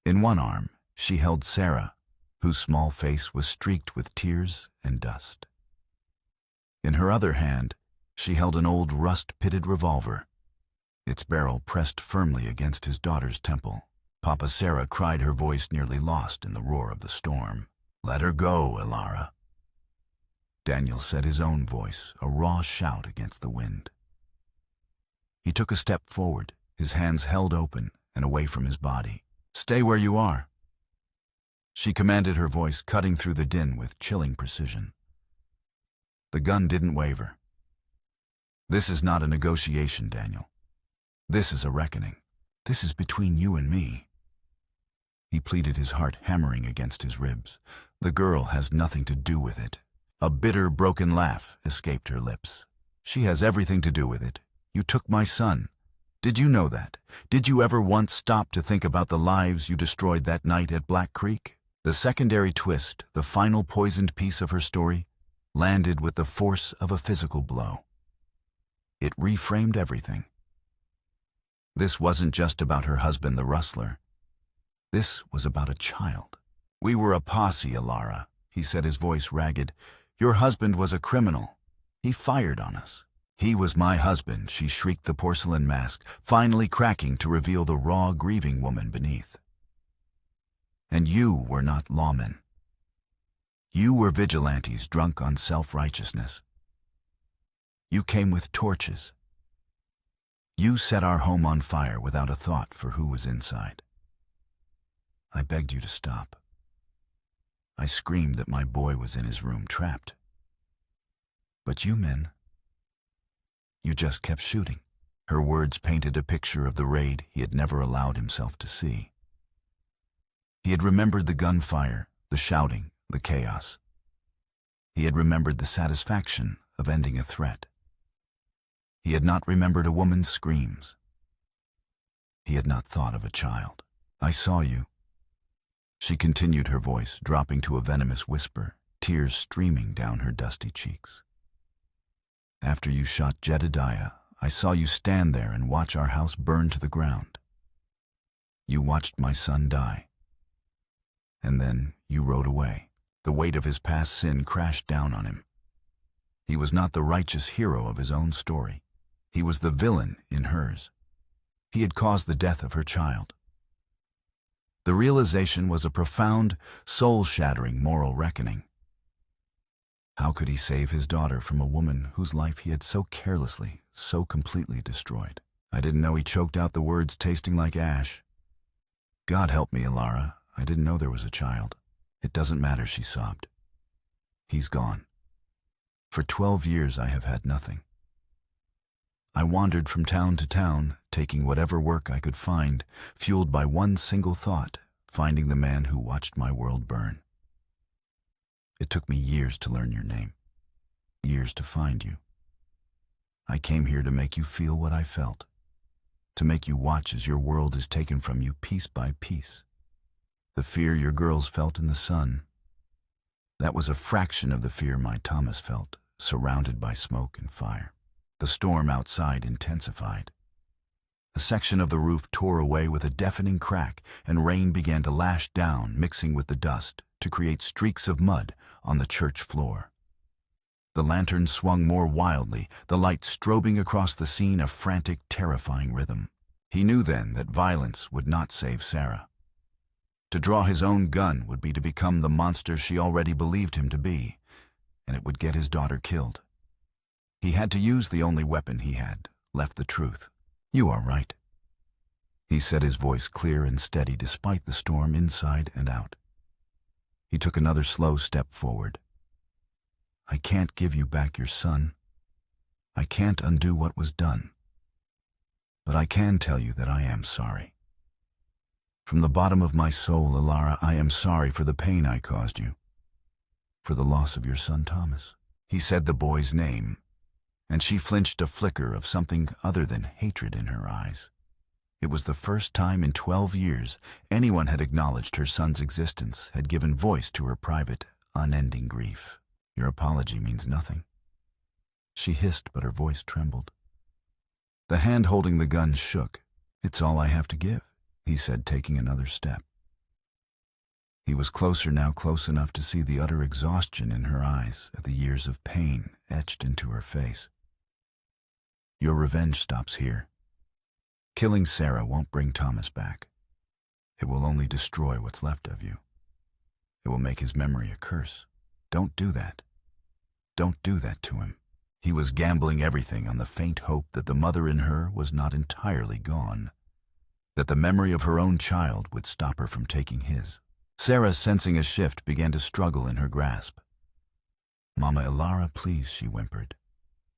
In one arm, she held Sarah, whose small face was streaked with tears and dust. In her other hand, she held an old rust-pitted revolver, its barrel pressed firmly against his daughter's temple. Papa Sarah cried, her voice nearly lost in the roar of the storm. "Let her go, Alara." Daniel said, his own voice, a raw shout against the wind. He took a step forward, his hands held open and away from his body. "Stay where you are," she commanded, her voice cutting through the din with chilling precision. The gun didn't waver. "This is not a negotiation, Daniel. This is a reckoning. This is between you and me." He pleaded, his heart hammering against his ribs. "The girl has nothing to do with it." A bitter, broken laugh escaped her lips. "She has everything to do with it. You took my son. Did you know that? Did you ever once stop to think about the lives you destroyed that night at Black Creek?" The secondary twist, the final poisoned piece of her story, landed with the force of a physical blow. It reframed everything. This wasn't just about her husband, the rustler. This was about a child. "We were a posse, Alara," he said, his voice ragged. "Your husband was a criminal. He fired on us." "He was my husband," she shrieked, the porcelain mask finally cracking to reveal the raw, grieving woman beneath. "And you were not lawmen. You were vigilantes drunk on self-righteousness. You came with torches. You set our home on fire without a thought for who was inside. I begged you to stop. I screamed that my boy was in his room, trapped. But you men, you just kept shooting." Her words painted a picture of the raid he had never allowed himself to see. He had remembered the gunfire, the shouting, the chaos. He had remembered the satisfaction of ending a threat. He had not remembered a woman's screams. He had not thought of a child. "I saw you," she continued, her voice dropping to a venomous whisper, tears streaming down her dusty cheeks. "After you shot Jedediah, I saw you stand there and watch our house burn to the ground. You watched my son die. And then you rode away." The weight of his past sin crashed down on him. He was not the righteous hero of his own story. He was the villain in hers. He had caused the death of her child. The realization was a profound, soul-shattering moral reckoning. How could he save his daughter from a woman whose life he had so carelessly, so completely destroyed? I didn't know he choked out the words tasting like ash. God help me, Alara. I didn't know there was a child. It doesn't matter, she sobbed. He's gone. For 12 years I have had nothing. I wandered from town to town, taking whatever work I could find, fueled by one single thought, finding the man who watched my world burn. It took me years to learn your name, years to find you. I came here to make you feel what I felt, to make you watch as your world is taken from you piece by piece. The fear your girls felt in the sun, that was a fraction of the fear my Thomas felt, surrounded by smoke and fire. The storm outside intensified. A section of the roof tore away with a deafening crack, and rain began to lash down, mixing with the dust, to create streaks of mud on the church floor. The lantern swung more wildly, the light strobing across the scene a frantic, terrifying rhythm. He knew then that violence would not save Sarah. To draw his own gun would be to become the monster she already believed him to be, and it would get his daughter killed. He had to use the only weapon he had, left: the truth. You are right. He said, his voice clear and steady despite the storm inside and out. He took another slow step forward. I can't give you back your son. I can't undo what was done. But I can tell you that I am sorry. From the bottom of my soul, Alara, I am sorry for the pain I caused you, for the loss of your son Thomas. He said the boy's name, and she flinched, a flicker of something other than hatred in her eyes. It was the first time in 12 years anyone had acknowledged her son's existence, had given voice to her private, unending grief. Your apology means nothing. She hissed, but her voice trembled. The hand holding the gun shook. It's all I have to give, he said, taking another step. He was closer now, close enough to see the utter exhaustion in her eyes, at the years of pain etched into her face. Your revenge stops here. Killing Sarah won't bring Thomas back. It will only destroy what's left of you. It will make his memory a curse. Don't do that. Don't do that to him. He was gambling everything on the faint hope that the mother in her was not entirely gone, that the memory of her own child would stop her from taking his. Sarah, sensing a shift, began to struggle in her grasp. Mama Alara, please, she whimpered.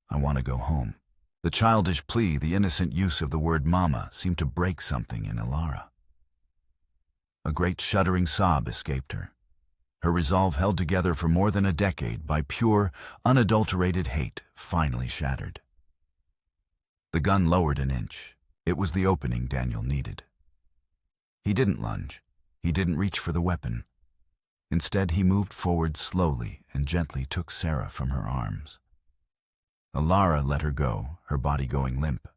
I want to go home. The childish plea, the innocent use of the word mama, seemed to break something in Alara. A great shuddering sob escaped her. Her resolve, held together for more than a decade by pure, unadulterated hate, finally shattered. The gun lowered an inch. It was the opening Daniel needed. He didn't lunge. He didn't reach for the weapon. Instead, he moved forward slowly and gently took Sarah from her arms. Alara let her go, her body going limp.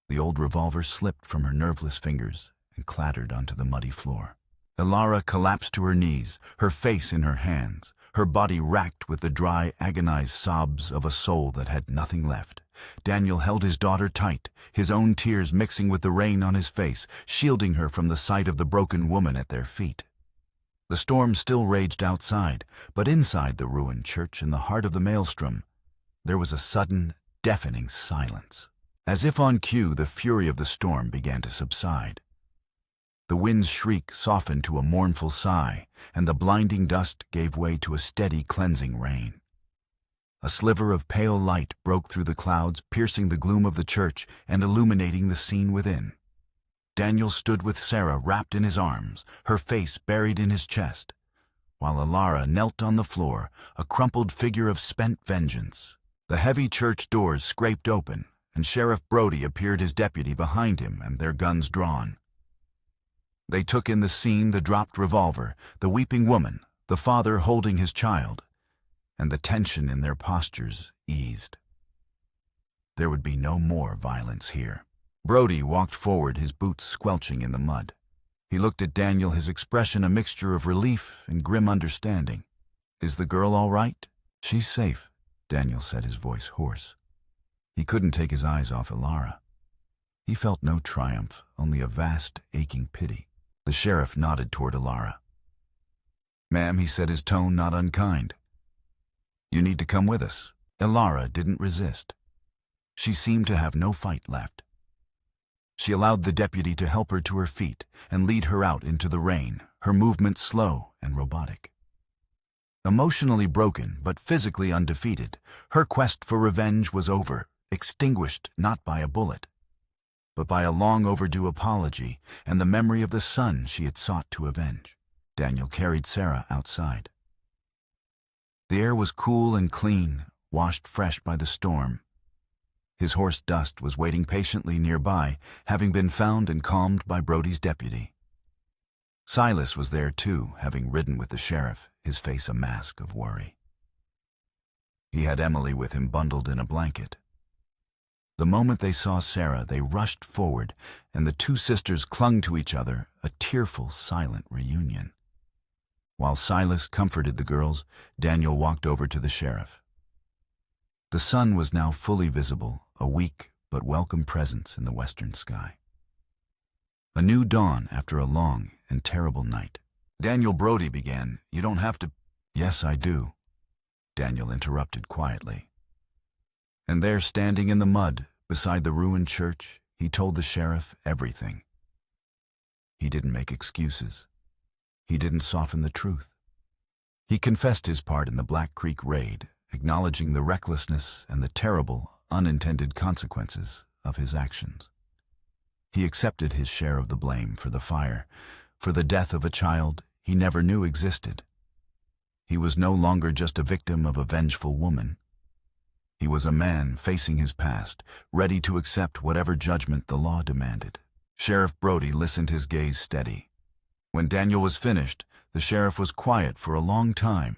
The old revolver slipped from her nerveless fingers and clattered onto the muddy floor. Alara collapsed to her knees, her face in her hands, her body racked with the dry, agonized sobs of a soul that had nothing left. Daniel held his daughter tight, his own tears mixing with the rain on his face, shielding her from the sight of the broken woman at their feet. The storm still raged outside, but inside the ruined church, in the heart of the maelstrom, there was a sudden, deafening silence. As if on cue, the fury of the storm began to subside. The wind's shriek softened to a mournful sigh, and the blinding dust gave way to a steady, cleansing rain. A sliver of pale light broke through the clouds, piercing the gloom of the church and illuminating the scene within. Daniel stood with Sarah wrapped in his arms, her face buried in his chest, while Alara knelt on the floor, a crumpled figure of spent vengeance. The heavy church doors scraped open, and Sheriff Brody appeared, his deputy behind him, and their guns drawn. They took in the scene, the dropped revolver, the weeping woman, the father holding his child, and the tension in their postures eased. There would be no more violence here. Brody walked forward, his boots squelching in the mud. He looked at Daniel, his expression a mixture of relief and grim understanding. Is the girl all right? She's safe, Daniel said, his voice hoarse. He couldn't take his eyes off Alara. He felt no triumph, only a vast, aching pity. The sheriff nodded toward Alara. "Ma'am," he said, his tone not unkind. "You need to come with us." Alara didn't resist. She seemed to have no fight left. She allowed the deputy to help her to her feet and lead her out into the rain, her movements slow and robotic. Emotionally broken but physically undefeated, her quest for revenge was over, extinguished not by a bullet, but by a long-overdue apology and the memory of the son she had sought to avenge. Daniel carried Sarah outside. The air was cool and clean, washed fresh by the storm. His horse Dust was waiting patiently nearby, having been found and calmed by Brody's deputy. Silas was there too, having ridden with the sheriff, his face a mask of worry. He had Emily with him bundled in a blanket. The moment they saw Sarah, they rushed forward, and the two sisters clung to each other, a tearful, silent reunion. While Silas comforted the girls, Daniel walked over to the sheriff. The sun was now fully visible, a weak but welcome presence in the western sky. A new dawn after a long and terrible night. Daniel, Brody began. "You don't have to—" "Yes, I do," Daniel interrupted quietly. And there, standing in the mud, beside the ruined church, he told the sheriff everything. He didn't make excuses. He didn't soften the truth. He confessed his part in the Black Creek raid, acknowledging the recklessness and the terrible, unintended consequences of his actions. He accepted his share of the blame for the fire, for the death of a child he never knew existed. He was no longer just a victim of a vengeful woman. He was a man facing his past, ready to accept whatever judgment the law demanded. Sheriff Brody listened, his gaze steady. When Daniel was finished, the sheriff was quiet for a long time,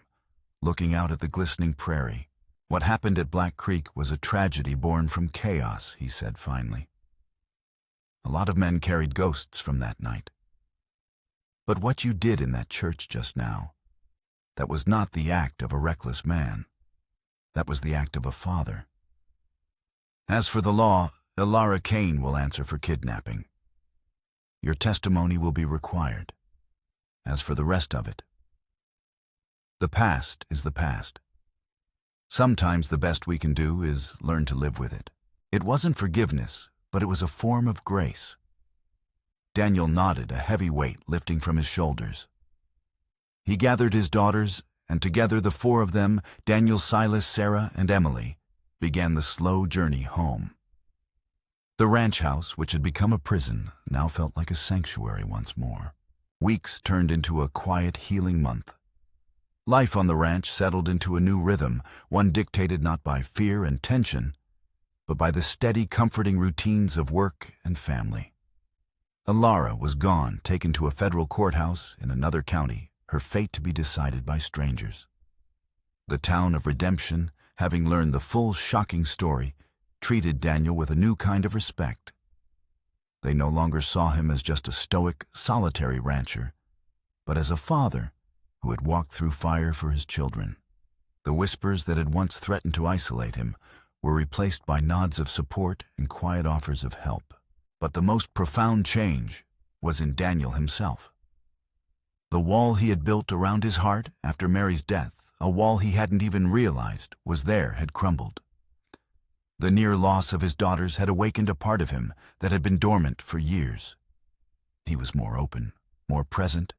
looking out at the glistening prairie. "What happened at Black Creek was a tragedy born from chaos," he said finally. "A lot of men carried ghosts from that night. But what you did in that church just now, that was not the act of a reckless man. That was the act of a father. As for the law, Alara Kane will answer for kidnapping. Your testimony will be required. As for the rest of it, the past is the past. Sometimes the best we can do is learn to live with it." It wasn't forgiveness, but it was a form of grace. Daniel nodded, a heavy weight lifting from his shoulders. He gathered his daughters, and together the four of them, Daniel, Silas, Sarah, and Emily, began the slow journey home. The ranch house, which had become a prison, now felt like a sanctuary once more. Weeks turned into a quiet, healing month. Life on the ranch settled into a new rhythm, one dictated not by fear and tension, but by the steady, comforting routines of work and family. Alara was gone, taken to a federal courthouse in another county, her fate to be decided by strangers. The town of Redemption, having learned the full, shocking story, treated Daniel with a new kind of respect. They no longer saw him as just a stoic, solitary rancher, but as a father who had walked through fire for his children. The whispers that had once threatened to isolate him were replaced by nods of support and quiet offers of help. But the most profound change was in Daniel himself. The wall he had built around his heart after Mary's death, a wall he hadn't even realized was there, had crumbled. The near loss of his daughters had awakened a part of him that had been dormant for years. He was more open, more present.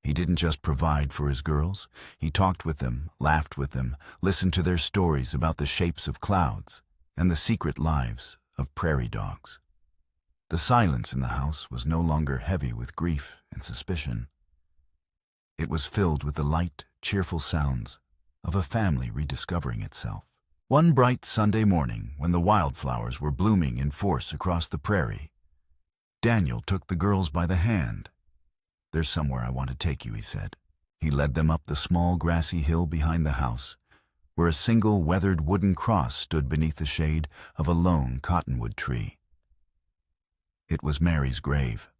He didn't just provide for his girls. He talked with them, laughed with them, listened to their stories about the shapes of clouds and the secret lives of prairie dogs. The silence in the house was no longer heavy with grief and suspicion. It was filled with the light, cheerful sounds of a family rediscovering itself. One bright Sunday morning, when the wildflowers were blooming in force across the prairie, Daniel took the girls by the hand. "There's somewhere I want to take you," he said. He led them up the small grassy hill behind the house, where a single weathered wooden cross stood beneath the shade of a lone cottonwood tree. It was Mary's grave.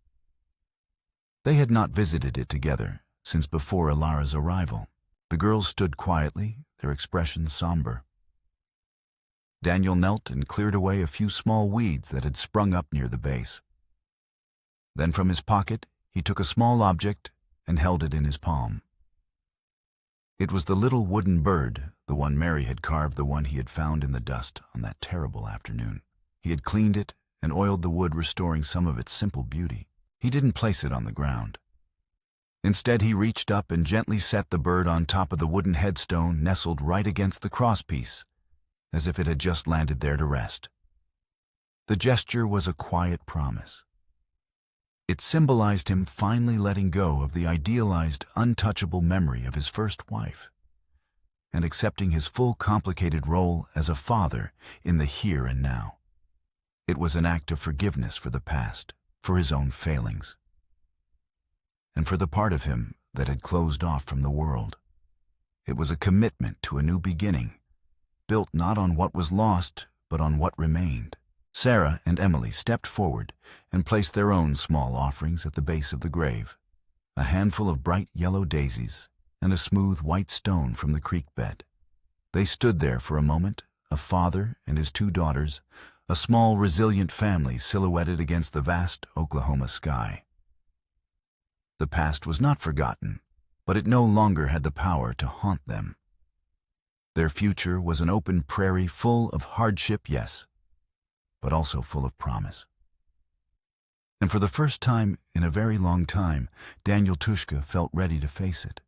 They had not visited it together since before Alara's arrival. The girls stood quietly, their expressions somber. Daniel knelt and cleared away a few small weeds that had sprung up near the base. Then from his pocket, he took a small object and held it in his palm. It was the little wooden bird, the one Mary had carved, the one he had found in the dust on that terrible afternoon. He had cleaned it and oiled the wood, restoring some of its simple beauty. He didn't place it on the ground. Instead, he reached up and gently set the bird on top of the wooden headstone nestled right against the crosspiece, as if it had just landed there to rest. The gesture was a quiet promise. It symbolized him finally letting go of the idealized, untouchable memory of his first wife and accepting his full, complicated role as a father in the here and now. It was an act of forgiveness for the past, for his own failings, and for the part of him that had closed off from the world. It was a commitment to a new beginning, built not on what was lost, but on what remained. Sarah and Emily stepped forward and placed their own small offerings at the base of the grave, a handful of bright yellow daisies and a smooth white stone from the creek bed. They stood there for a moment, a father and his two daughters, a small, resilient family silhouetted against the vast Oklahoma sky. The past was not forgotten, but it no longer had the power to haunt them. Their future was an open prairie full of hardship, yes, but also full of promise. And for the first time in a very long time, Daniel Tushka felt ready to face it.